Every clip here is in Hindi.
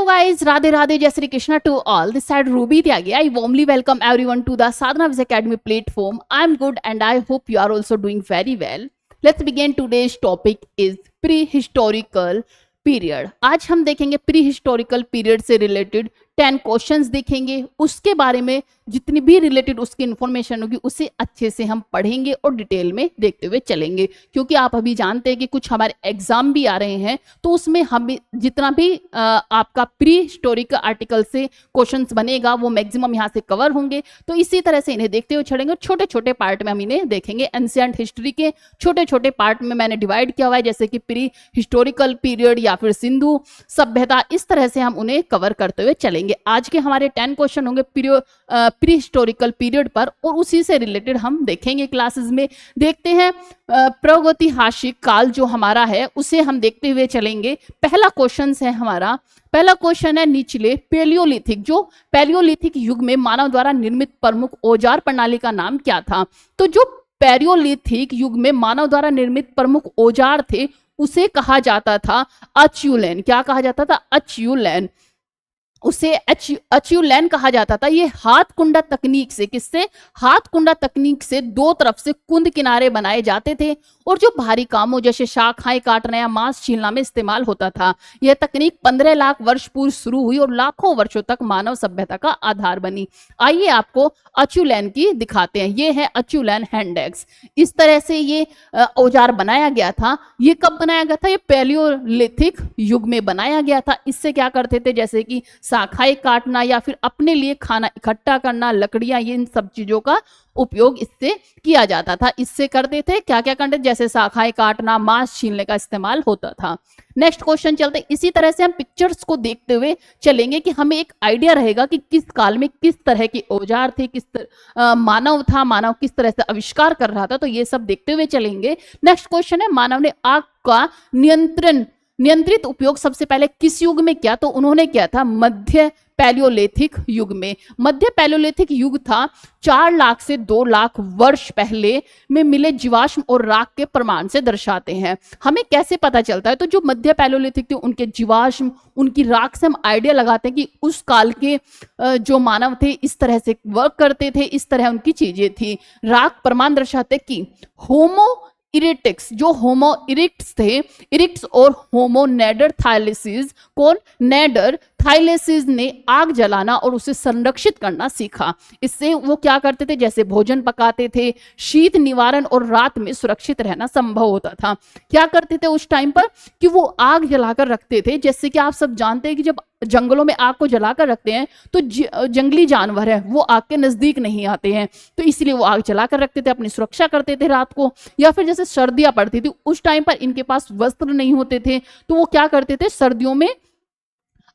guys, Radhe Radhe, Jai Shri Krishna to all. This side Ruby Tyagi. I warmly welcome everyone to the Sadhana Viz Academy platform. I'm good and I hope you are also doing very well. Let's begin. Today's topic is prehistorical period. आज हम देखेंगे प्री हिस्टोरिकल पीरियड से रिलेटेड 10 क्वेश्चंस देखेंगे. उसके बारे में जितनी भी रिलेटेड उसकी इन्फॉर्मेशन होगी उसे अच्छे से हम पढ़ेंगे और डिटेल में देखते हुए चलेंगे, क्योंकि आप अभी जानते हैं कि कुछ हमारे एग्जाम भी आ रहे हैं, तो उसमें हम जितना भी आपका प्री हिस्टोरिकल आर्टिकल से क्वेश्चंस बनेगा वो मैक्सिमम यहाँ से कवर होंगे. तो इसी तरह से इन्हें देखते हुए चलेंगे. छोटे छोटे पार्ट में हम इन्हें देखेंगे. एंशिएंट हिस्ट्री के छोटे छोटे पार्ट में मैंने डिवाइड किया हुआ है, जैसे कि प्री हिस्टोरिकल पीरियड या फिर सिंधु सभ्यता. इस तरह से हम उन्हें कवर करते हुए चलेंगे. आज के हमारे 10 क्वेश्चन होंगे प्री हिस्टोरिकल पीरियड पर और उसी से रिलेटेड हम देखेंगे क्लासेस में. देखते हैं प्रागैतिहासिक काल जो हमारा है उसे हम देखते हुए चलेंगे. पहला क्वेश्चन है हमारा. पहला क्वेश्चन है निचले पैलियोलिथिक, जो पैलियोलिथिक युग में मानव द्वारा निर्मित प्रमुख औजार प्रणाली का नाम क्या था. तो जो पैलियोलिथिक युग में मानव द्वारा निर्मित प्रमुख औजार थे उसे कहा जाता था अच्युलेन. क्या कहा जाता था? अच्युलेन. उसे अच्युलेन कहा जाता था. ये हाथ कुंडा तकनीक से, किससे? हाथ कुंडा तकनीक से दो तरफ से कुंद किनारे बनाए जाते थे और जो भारी कामों जैसे शाखाएं काटना या मांस छीलना में इस्तेमाल होता था. यह तकनीक 15 लाख वर्ष पूर्व शुरू हुई और लाखों वर्षों तक मानव सभ्यता का आधार बनी. आइए आपको अच्युलेन की दिखाते हैं. ये है अच्युलेन हैंड एक्स. इस तरह से ये औजार बनाया गया था. ये कब बनाया गया था? ये पैलियोलिथिक युग में बनाया गया था. इससे क्या करते थे? जैसे कि शाखाएं काटना या फिर अपने लिए खाना इकट्ठा करना, लकड़ियां, ये इन सब चीजों का उपयोग इससे किया जाता था. इससे करते थे क्या क्या करते थे? जैसे शाखाएं काटना, मांस छीलने का इस्तेमाल होता था. नेक्स्ट क्वेश्चन चलते हैं. इसी तरह से हम पिक्चर्स को देखते हुए चलेंगे कि हमें एक आइडिया रहेगा कि किस काल में किस तरह के औजार थे, मानव था, मानव किस तरह से आविष्कार कर रहा था. तो ये सब देखते हुए चलेंगे. नेक्स्ट क्वेश्चन है मानव ने आग का नियंत्रित उपयोग सबसे पहले किस युग में किया? तो उन्होंने किया था मध्य पैलियोलिथिक युग में. मध्य पैलियोलिथिक युग था 4 लाख से 2 लाख वर्ष पहले में मिले जीवाश्म और राख के प्रमाण से दर्शाते हैं. हमें कैसे पता चलता है? तो जो मध्य पैलियोलिथिक थे उनके जीवाश्म, उनकी राख से हम आइडिया लगाते हैं कि उस काल के जो मानव थे इस तरह से वर्क करते थे, इस तरह उनकी चीजें थी. राख प्रमाण दर्शाते कि होमो इरेक्टस, जो होमो इरेक्ट्स थे, इरेक्ट्स और होमो नेडरथाइलेसिस, कौन? नेडरथाइलेसिस ने आग जलाना और उसे संरक्षित करना सीखा. इससे वो क्या करते थे? जैसे भोजन पकाते थे, शीत निवारण और रात में सुरक्षित रहना संभव होता था. क्या करते थे उस टाइम पर? कि वो आग जलाकर रखते थे. जैसे कि आप सब जानते हैं कि जब जंगलों में आग को जलाकर रखते हैं तो जंगली जानवर है वो आग के नजदीक नहीं आते हैं, तो इसलिए वो आग जलाकर रखते थे, अपनी सुरक्षा करते थे रात को. या फिर जैसे सर्दियां पड़ती थी उस टाइम पर इनके पास वस्त्र नहीं होते थे, तो वो क्या करते थे? सर्दियों में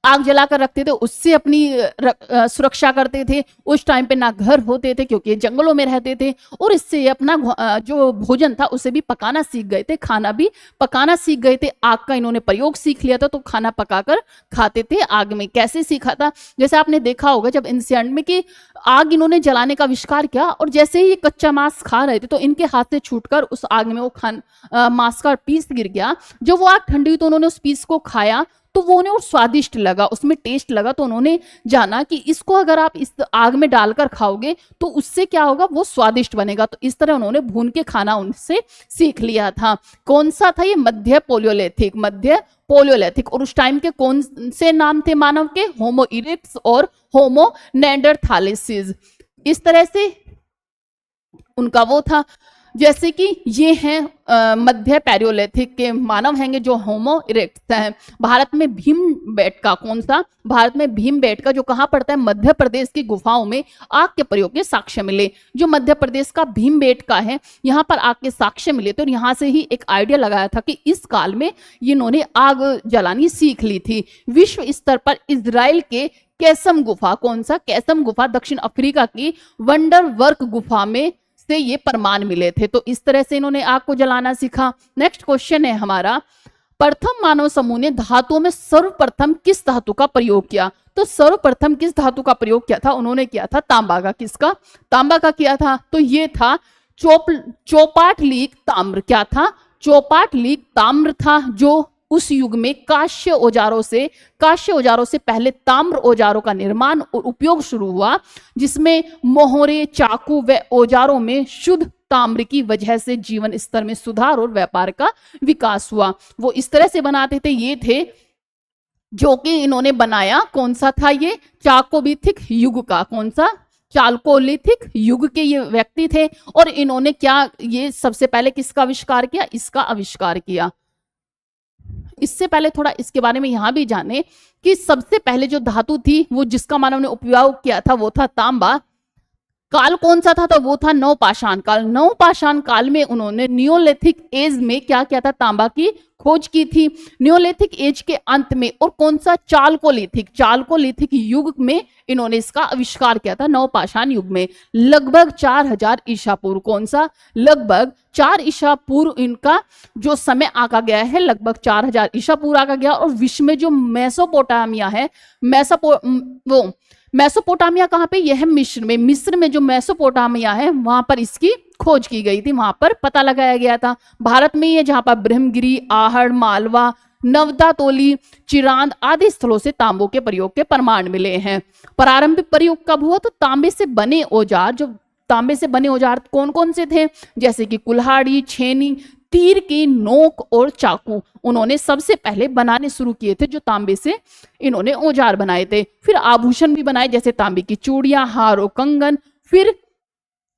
आग जलाकर रखते थे, उससे अपनी सुरक्षा करते थे. उस टाइम पे ना घर होते थे क्योंकि जंगलों में रहते थे, और इससे अपना जो भोजन था उसे भी पकाना सीख गए थे, खाना भी पकाना सीख गए थे. आग का इन्होंने प्रयोग सीख लिया था, तो खाना पकाकर खाते थे आग में. कैसे सीखा था? जैसे आपने देखा होगा जब एंशिएंट में कि आग इन्होंने जलाने का आविष्कार किया और जैसे ही ये कच्चा मांस खा रहे थे तो इनके हाथ से छूटकर उस आग में वो मांस का पीस गिर गया. जब वो आग ठंडी हुई तो उन्होंने उस पीस को खाया तो वो उन्हें स्वादिष्ट लगा, उसमें टेस्ट लगा, तो उन्होंने जाना कि इसको अगर आप इस आग में डालकर खाओगे तो उससे क्या होगा? वो स्वादिष्ट बनेगा. तो इस तरह उन्होंने भून के खाना उनसे सीख लिया था. कौन सा था ये? मध्य पैलियोलिथिक. मध्य पैलियोलिथिक. और उस टाइम के कौन से नाम थे मानव के? होमो इरेक्टस और होमो नेडरथाइलेसिस. इस तरह से उनका वो था. जैसे कि ये हैं मध्य पैलियोलिथिक के मानव हैंगे जो होमो इरेक्टस हैं. भारत में भीमबेटका, कौन सा? भारत में भीमबेटका जो कहाँ पड़ता है? मध्य प्रदेश की गुफाओं में आग के प्रयोग के साक्ष्य मिले. जो मध्य प्रदेश का भीमबेटका है यहाँ पर आग के साक्ष्य मिले थे और यहाँ से ही एक आइडिया लगाया था कि इस काल में इन्होंने आग जलानी सीख ली थी. विश्व स्तर पर इजराइल के कैसम गुफा, कौन सा? कैसम गुफा दक्षिण अफ्रीका की वंडर वर्क गुफा में से ये प्रमाण मिले थे. तो इस तरह से इन्होंने आग को जलाना सीखा. नेक्स्ट क्वेश्चन है हमारा. प्रथम मानव समूह ने धातुओं में सर्वप्रथम किस धातु का प्रयोग किया? तो सर्वप्रथम किस धातु का प्रयोग किया था? उन्होंने किया था तांबा का. किसका? तांबा का किया था. तो ये था चौपाट लीक ताम्र. क्या था? चौपाट लीक ताम्र था जो उस युग में कांस्य औजारों से पहले ताम्र औजारों का निर्माण और उपयोग शुरू हुआ, जिसमें मोहरे, चाकू व औजारों में शुद्ध ताम्र की वजह से जीवन स्तर में सुधार और व्यापार का विकास हुआ। वो इस तरह से बनाते थे, ये थे जो कि इन्होंने बनाया। कौन सा था ये? चाकोलिथिक युग का। कौन सा? चालकोलिथिक युग के ये व्यक्ति थे। और इन्होंने क्या, ये सबसे पहले किसका आविष्कार किया? इसका आविष्कार किया। इससे पहले थोड़ा इसके बारे में यहां भी जाने कि सबसे पहले जो धातु थी वो जिसका मानव ने उपयोग किया था वो था तांबा। काल कौन सा था? तो वो था नवपाषाण काल। नवपाषाण काल में उन्होंने नियोलिथिक एज में क्या किया था? तांबा की खोज की थी। नियोलिथिक एज के अंत में और कौन सा? चालकोलिथिक युग में इन्होंने इसका आविष्कार किया था, नवपाषाण युग में, लगभग 4000 ईसा पूर्व। कौन सा? लगभग 4 ईसा पूर्व इनका जो समय आका गया है, लगभग 4000 ईसा पूर्व आका गया। और विश्व में जो मेसोपोटामिया है, मेसोपोटामिया कहाँ पे? यह मिस्र में जो मेसोपोटामिया है वहां पर इसकी खोज की गई थी, वहां पर पता लगाया गया था। भारत में ये जहां पर ब्रह्मगिरी, आहड़, मालवा, नवदा तोली, चिरांद आदि स्थलों से तांबों के प्रयोग के प्रमाण मिले हैं। प्रारंभिक प्रयोग कब हुआ? तो तांबे से बने औजार कौन कौन से थे? जैसे कि कुल्हाड़ी, छेनी, तीर की नोक और चाकू उन्होंने सबसे पहले बनाने शुरू किए थे, जो तांबे से इन्होंने औजार बनाए थे। फिर आभूषण भी बनाए, जैसे तांबे की चूड़ियां, हार और कंगन। फिर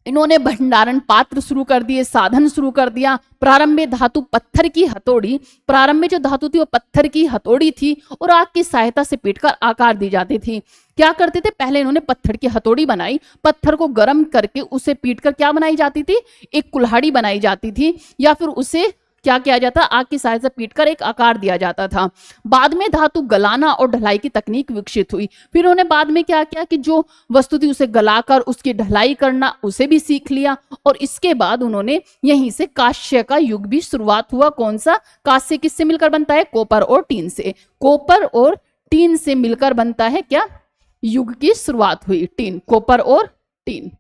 इन्होंने भंडारण पात्र शुरू कर दिए, साधन शुरू कर दिया। प्रारंभ में धातु पत्थर की हथौड़ी, प्रारंभ में जो धातु थी वो पत्थर की हथौड़ी थी और आग की सहायता से पीटकर आकार दी जाती थी। क्या करते थे? पहले इन्होंने पत्थर की हथौड़ी बनाई, पत्थर को गर्म करके उसे पीटकर क्या बनाई जाती थी? एक कुल्हाड़ी बनाई जाती थी, या फिर उसे क्या किया जाता? आग की सहायता से पीटकर एक आकार दिया जाता था। बाद में धातु गलाना और ढलाई की तकनीक विकसित हुई। फिर उन्होंने बाद में क्या किया कि जो वस्तु थी उसे गलाकर उसकी ढलाई करना, उसे भी सीख लिया। और इसके बाद उन्होंने यहीं से कांस्य का युग भी शुरुआत हुआ। कौन सा? कांस्य किससे मिलकर बनता है? कॉपर और टीन से। कॉपर और टीन से मिलकर बनता है क्या? युग की शुरुआत हुई। टीन, कॉपर और टीन।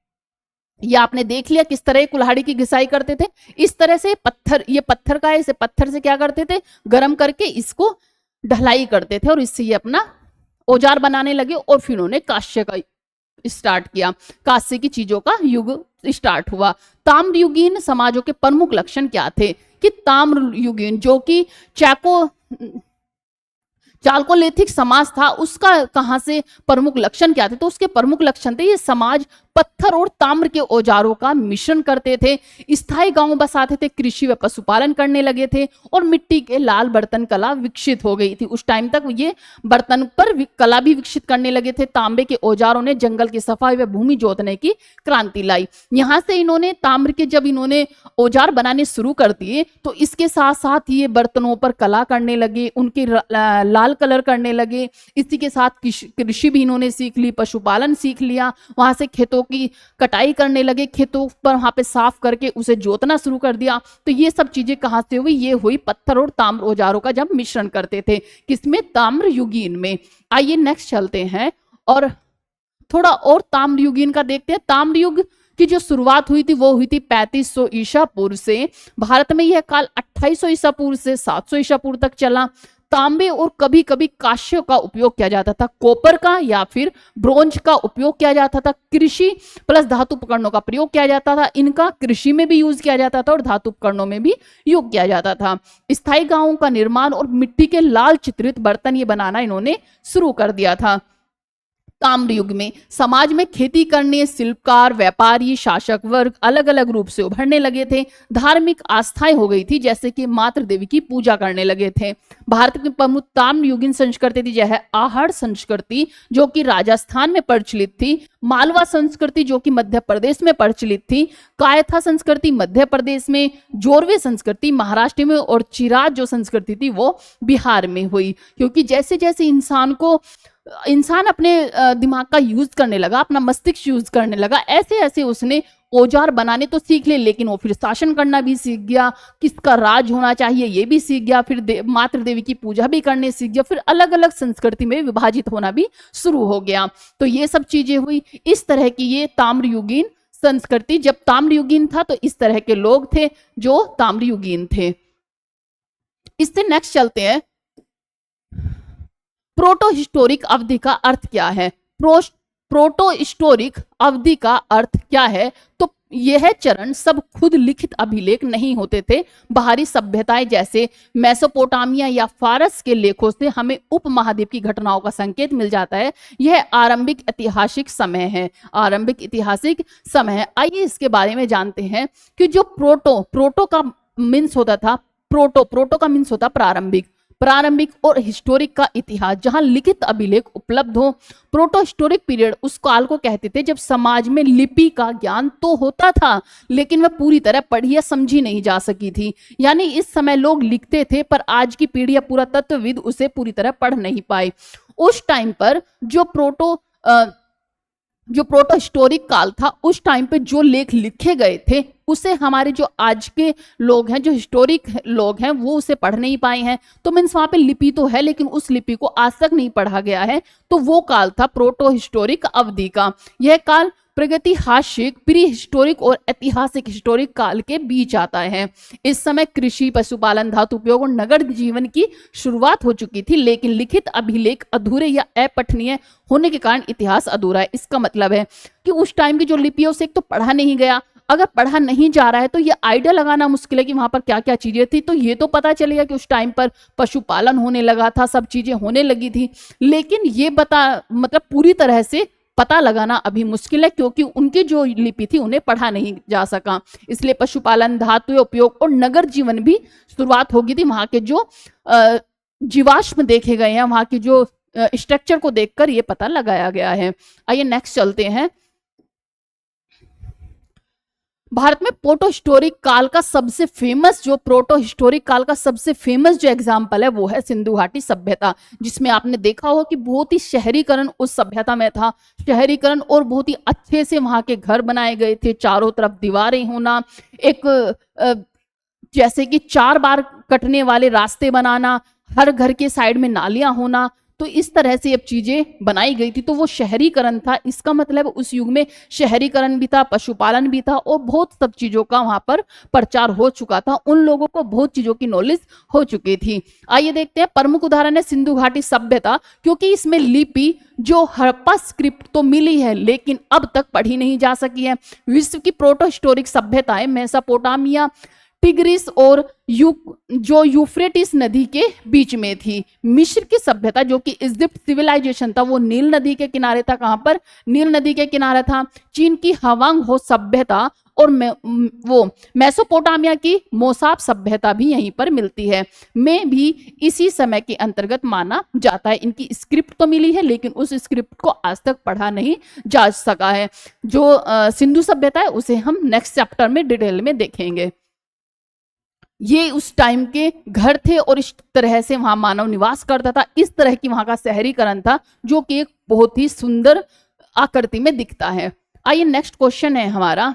ये आपने देख लिया किस तरह कुल्हाड़ी की घिसाई करते थे। इस तरह से पत्थर, ये पत्थर का है, इसे पत्थर से क्या करते थे? गर्म करके इसको ढलाई करते थे और इससे ये अपना औजार बनाने लगे। और फिर उन्होंने कांस्य का स्टार्ट किया, कांस्य की चीजों का युग स्टार्ट हुआ। ताम्रयुगीन समाजों के प्रमुख लक्षण क्या थे? कि ताम्रयुगीन जो कि चालकोलिथिक समाज था, उसका कहां से प्रमुख लक्षण क्या थे? तो उसके प्रमुख लक्षण थे, ये समाज पत्थर और ताम्र के औजारों का मिश्रण करते थे, स्थायी गांव बसाते थे, कृषि व पशुपालन करने लगे थे और मिट्टी के लाल बर्तन कला विकसित हो गई थी। उस टाइम तक ये बर्तन पर कला भी विकसित करने लगे थे। तांबे के औजारों ने जंगल की सफाई व भूमि जोतने की क्रांति लाई। यहां से इन्होंने ताम्र के जब इन्होंने औजार बनाने शुरू कर दिए तो इसके साथ साथ ये बर्तनों पर कला करने लगे, उनके लाल कलर करने लगे। इसी के साथ कृषि भी इन्होंने सीख ली, पशुपालन सीख लिया। वहां से खेतों की कटाई करने लगे, खेतों पर वहां पे साफ करके उसे जोतना शुरू कर दिया। तो ये सब चीजें कहां से हुई? ये हुई पत्थर और ताम्र औजारों का जब मिश्रण करते थे। किसमें? ताम्रयुगीन में। आइए नेक्स्ट चलते हैं और थोड़ा और ताम्रयुगीन का देखते हैं। ताम्रयुग की जो शुरुआत हुई थी वो हुई थी 3500 ईसा पूर्व से। भारत में यह काल 2800 ईसा पूर्व से 700 ईसा पूर्व तक चला। तांबे और कभी कभी कांस्य का उपयोग किया जाता था, कॉपर का या फिर ब्रोंज का उपयोग किया जाता था। कृषि प्लस धातु उपकरणों का प्रयोग किया जाता था। इनका कृषि में भी यूज किया जाता था और धातु उपकरणों में भी यूज किया जाता था। स्थायी गांवों का निर्माण और मिट्टी के लाल चित्रित बर्तन ये बनाना इन्होंने शुरू कर दिया था। ताम्रयुग में समाज में खेती करने, शिल्पकार, व्यापारी, शासक वर्ग अलग अलग रूप से उभरने लगे थे। धार्मिक आस्थाएं हो गई थी, जैसे कि मातृ देवी की पूजा करने लगे थे। भारत की प्रमुख ताम्रयुगीन संस्कृति थी यह आहड़ संस्कृति जो कि राजस्थान में प्रचलित थी, मालवा संस्कृति जो कि मध्य प्रदेश में प्रचलित थी, कायथा संस्कृति मध्य प्रदेश में, जोरवे संस्कृति महाराष्ट्र में और चिराद जो संस्कृति थी वो बिहार में हुई। क्योंकि जैसे जैसे इंसान अपने दिमाग का यूज करने लगा, अपना मस्तिष्क यूज करने लगा, ऐसे ऐसे उसने औजार बनाने तो सीख ले, लेकिन वो फिर शासन करना भी सीख गया, किसका राज होना चाहिए ये भी सीख गया, फिर मातृ देवी की पूजा भी करने सीख गया, फिर अलग अलग संस्कृति में विभाजित होना भी शुरू हो गया। तो ये सब चीजें हुई। इस तरह की ये ताम्रयुगीन संस्कृति, जब ताम्रयुगीन था तो इस तरह के लोग थे जो ताम्रयुगीन थे। इससे नेक्स्ट चलते हैं, प्रोटो हिस्टोरिक अवधि का अर्थ क्या है। प्रोटो हिस्टोरिक अवधि का अर्थ क्या है, तो यह चरण सब खुद लिखित अभिलेख नहीं होते थे। बाहरी सभ्यताएं जैसे मेसोपोटामिया या फारस के लेखों से हमें उपमहाद्वीप की घटनाओं का संकेत मिल जाता है। यह आरंभिक ऐतिहासिक समय है, आरंभिक ऐतिहासिक समय है। आइए इसके बारे में जानते हैं कि जो प्रोटो का मीन्स होता था, प्रोटो का मीन्स होता प्रारंभिक और हिस्टोरिक का इतिहास, जहां लिखित अभिलेख उपलब्ध हो। प्रोटो हिस्टोरिक पीरियड उस काल को कहते थे जब समाज में लिपि का ज्ञान तो होता था लेकिन वह पूरी तरह पढ़ी या समझी नहीं जा सकी थी। यानी इस समय लोग लिखते थे पर आज की पीढ़ी या पुरातत्वविद उसे पूरी तरह पढ़ नहीं पाए। उस टाइम पर जो प्रोटो हिस्टोरिक काल था, उस टाइम पे जो लेख लिखे गए थे उसे हमारे जो आज के लोग हैं, जो हिस्टोरिक लोग हैं, वो उसे पढ़ नहीं पाए हैं। तो मीन्स वहां पे लिपि तो है लेकिन उस लिपि को आज तक नहीं पढ़ा गया है। तो वो काल था प्रोटो हिस्टोरिक अवधि का। यह काल प्रगतिहासिक, प्री हिस्टोरिक और ऐतिहासिक हिस्टोरिक काल के बीच आता है। इस समय कृषि, पशुपालन, धातु उपयोग और नगर जीवन की शुरुआत हो चुकी थी, लेकिन लिखित अभिलेख अधूरे या अपठनीय होने के कारण इतिहास अधूरा है। इसका मतलब है कि उस टाइम की जो लिपि है उसे एक तो पढ़ा नहीं गया, अगर पढ़ा नहीं जा रहा है तो ये आइडिया लगाना मुश्किल है कि वहां पर क्या क्या चीजें थी। तो ये तो पता चलेगा कि उस टाइम पर पशुपालन होने लगा था, सब चीजें होने लगी थी, लेकिन ये मतलब पूरी तरह से पता लगाना अभी मुश्किल है क्योंकि उनकी जो लिपि थी उन्हें पढ़ा नहीं जा सका। इसलिए पशुपालन, धातु उपयोग और नगर जीवन भी शुरुआत होगी थी। वहां के जो जीवाश्म देखे गए हैं, वहां के जो स्ट्रक्चर को देखकर ये पता लगाया गया है। आइए नेक्स्ट चलते हैं। भारत में प्रोटो हिस्टोरिक काल का सबसे फेमस जो एग्जाम्पल है वो है सिंधु घाटी सभ्यता, जिसमें आपने देखा होगा कि बहुत ही शहरीकरण उस सभ्यता में था। शहरीकरण और बहुत ही अच्छे से वहां के घर बनाए गए थे, चारों तरफ दीवारें होना, एक जैसे कि 4 बार कटने वाले रास्ते बनाना, हर घर के साइड में नालियां होना, तो इस तरह से अब चीजें बनाई गई थी। तो वो शहरीकरण था। इसका मतलब उस युग में शहरीकरण भी था, पशुपालन भी था और बहुत सब चीजों का वहां पर प्रचार हो चुका था। उन लोगों को बहुत चीजों की नॉलेज हो चुकी थी। आइए देखते हैं। प्रमुख उदाहरण है सिंधु घाटी सभ्यता, क्योंकि इसमें लिपि जो हड़प्पा स्क्रिप्ट तो मिली है लेकिन अब तक पढ़ी नहीं जा सकी है। विश्व की प्रोटो हिस्टोरिक सभ्यताएं मेसोपोटामिया, टिग्रिस और जो यूफ्रेटिस नदी के बीच में थी। मिस्र की सभ्यता जो कि इजिप्ट सिविलाइजेशन था वो नील नदी के किनारे था। कहां पर? नील नदी के किनारे था। चीन की हवांग हो सभ्यता और वो मेसोपोटामिया की मोसाब सभ्यता भी यहीं पर मिलती है, में भी इसी समय के अंतर्गत माना जाता है। इनकी स्क्रिप्ट तो मिली है लेकिन उस स्क्रिप्ट को आज तक पढ़ा नहीं जा सका है। जो सिंधु सभ्यता है उसे हम नेक्स्ट चैप्टर में डिटेल में देखेंगे। ये उस टाइम के घर थे और इस तरह से वहां मानव निवास करता था। इस तरह की वहां का शहरीकरण था जो कि एक बहुत ही सुंदर आकृति में दिखता है। आइए नेक्स्ट क्वेश्चन है हमारा,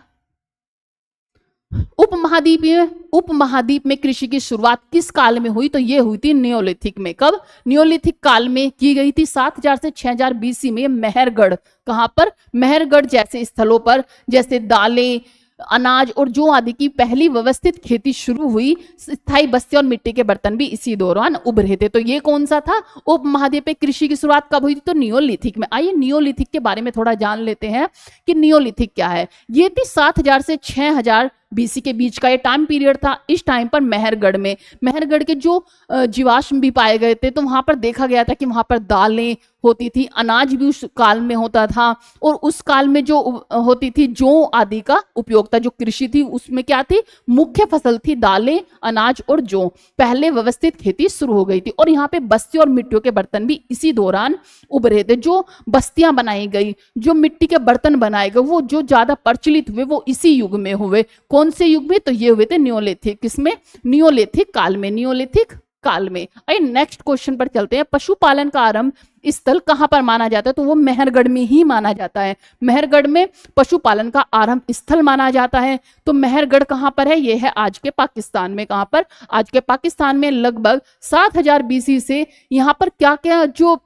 उपमहाद्वीप में कृषि की शुरुआत किस काल में हुई? तो ये हुई थी नियोलिथिक में। कब? नियोलिथिक काल में की गई थी। 7000 से 6000 बीसी में मेहरगढ़, कहां पर? मेहरगढ़ जैसे स्थलों पर, जैसे दालें, अनाज और जौ आदि की पहली व्यवस्थित खेती शुरू हुई। स्थायी बस्ती और मिट्टी के बर्तन भी इसी दौरान उभरे थे। तो ये कौन सा था? उपमहाद्वीप पे कृषि की शुरुआत कब हुई थी? तो नियोलिथिक में। आइए नियोलिथिक के बारे में थोड़ा जान लेते हैं कि नियोलिथिक क्या है। ये थी 7000 से 6000 बीसी के बीच का ये टाइम पीरियड था। इस टाइम पर मेहरगढ़ के जो जीवाश्म भी पाए गए थे, तो वहां पर देखा गया था कि वहां पर दालें होती थी, अनाज भी उस काल में होता था और उस काल में जो होती थी जौ आदि का उपयोग था। जो कृषि थी उसमें क्या थी? मुख्य फसल थी दालें, अनाज और जौ। पहले व्यवस्थित खेती शुरू हो गई थी और यहाँ पे बस्ती और मिट्टियों के बर्तन भी इसी दौरान उभरे थे। जो बस्तियां बनाई गई, जो मिट्टी के बर्तन बनाए गए, वो जो ज्यादा प्रचलित हुए वो इसी युग में हुए। कौन से युग में? तो ये हुए थे नियोलिथिक। किसमें? नियोलिथिक काल में। नियोलिथिक काल में। आइए नेक्स्ट क्वेश्चन पर चलते हैं। पशुपालन का आरंभ स्थल कहां पर माना जाता है? तो वो मेहरगढ़ में ही माना जाता है। मेहरगढ़ में पशुपालन का आरंभ स्थल माना जाता है। तो मेहरगढ़ कहां पर है? ये है आज के पाकिस्तान में। कहां पर? आज के पाकिस्तान में। लगभग 7000 बीसी से यहाँ पर क्या क्या जो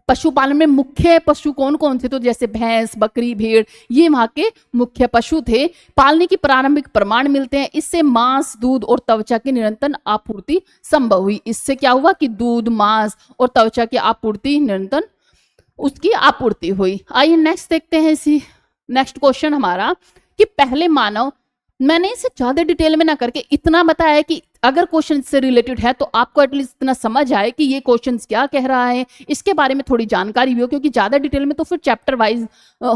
पशुपालन में मुख्य पशु कौन कौन थे, तो जैसे भैंस, बकरी, भेड़, ये वहां के मुख्य पशु थे। पालने की प्रारंभिक प्रमाण मिलते हैं, इससे मांस, दूध और त्वचा की निरंतर आपूर्ति संभव हुई। इससे क्या हुआ कि दूध, मांस और त्वचा की आपूर्ति निरंतर उसकी आपूर्ति हुई। आइए नेक्स्ट देखते हैं इसी नेक्स्ट क्वेश्चन हमारा कि पहले मानव, मैंने इसे ज्यादा डिटेल में ना करके इतना बताया कि अगर क्वेश्चन से रिलेटेड है तो आपको एटलीस्ट इतना समझ आए कि ये क्वेश्चन क्या कह रहा है, इसके बारे में थोड़ी जानकारी भी हो, क्योंकि ज्यादा डिटेल में तो फिर चैप्टर वाइज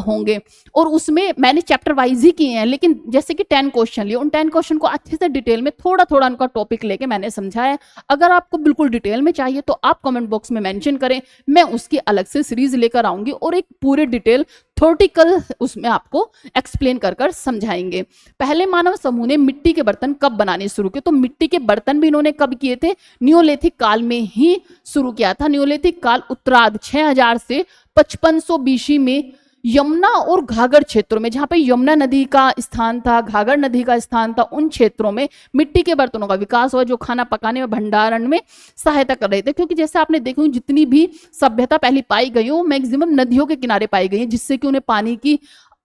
होंगे और उसमें मैंने चैप्टर वाइज ही किए हैं, लेकिन जैसे कि 10 क्वेश्चन लिए, उन 10 क्वेश्चन को अच्छे से डिटेल में थोड़ा थोड़ा उनका टॉपिक लेके मैंने समझाया। अगर आपको बिल्कुल डिटेल में चाहिए तो आप कमेंट बॉक्स में मेंशन करें, मैं उसकी अलग से सीरीज लेकर आऊंगी और एक पूरे डिटेल थ्योरेटिकल उसमें आपको एक्सप्लेन कर समझाएंगे। पहले मानव समूह ने मिट्टी के बर्तन कब बनाने शुरू किए, तो मिट्टी के बर्तन भी इन्होंने कब किए थे, नियोलिथिक काल में ही शुरू किया था। नियोलिथिक काल उत्तरार्ध 6000 से 5500 बीसी में यमुना और घाघर क्षेत्रों में, जहां पे यमुना नदी का स्थान था, घाघर नदी का स्थान था, उन क्षेत्रों में मिट्टी के बर्तनों का विकास हुआ जो खाना पकाने और भंडारण में सहायता कर रहे थे। क्योंकि जैसे आपने देखा जितनी भी सभ्यता पहले पाई गई हो मैक्सिमम नदियों के किनारे पाई गई है, जिससे कि उन्हें पानी की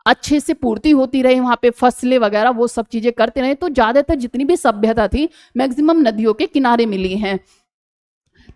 अच्छे से पूर्ति होती रही, वहां पे फसलें वगैरह वो सब चीजें करते रहे। तो ज्यादातर जितनी भी सभ्यता थी मैक्सिमम नदियों के किनारे मिली हैं।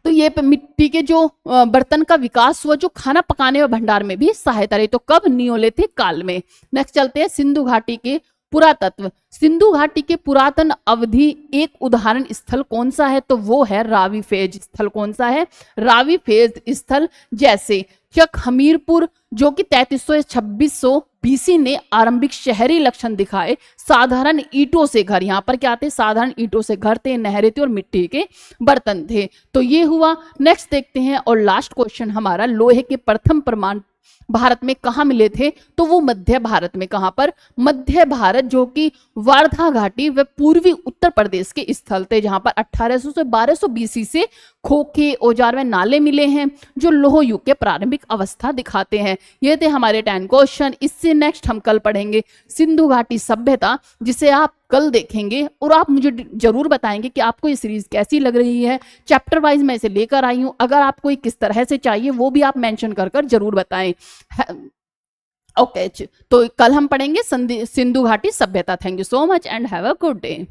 तो ये मिट्टी के जो बर्तन का विकास हुआ जो खाना पकाने और भंडार में भी सहायता रही। तो कब, नियोलिथिक काल में। नेक्स्ट चलते हैं सिंधु घाटी के पुरातत्व। सिंधु घाटी के पुरातन अवधि एक उदाहरण स्थल कौन सा है, तो वो है रावी फेज स्थल। कौन सा है, रावी फेज स्थल। जैसे चक हमीरपुर जो कि 3300 या 2600 बीसी ने आरंभिक शहरी लक्षण दिखाए। साधारण ईंटों से घर, यहाँ पर क्या थे, साधारण ईंटों से घर थे, नहरें थी और मिट्टी के बर्तन थे। तो ये हुआ। नेक्स्ट देखते हैं और लास्ट क्वेश्चन हमारा, लोहे के प्रथम प्रमाण भारत में कहाँ मिले थे, तो वो मध्य भारत में। कहाँ पर, मध्य भारत, जो कि वारधा घाटी व पूर्वी उत्तर प्रदेश के स्थल थे, जहां पर 1800 से 1200 बीसी से खोखे, औजार व नाले मिले हैं जो लोह युग के प्रारंभिक अवस्था दिखाते हैं। ये थे हमारे 10 क्वेश्चन। इससे नेक्स्ट हम कल पढ़ेंगे सिंधु घाटी सभ्यता, जिसे आप कल देखेंगे और आप मुझे जरूर बताएंगे कि आपको ये सीरीज कैसी लग रही है। चैप्टर वाइज मैं इसे लेकर आई हूं, अगर आपको किस तरह से चाहिए वो भी आप मेंशन कर जरूर बताएं। ओके तो कल हम पढ़ेंगे सिंधु घाटी सभ्यता। Thank you so much and have a good day.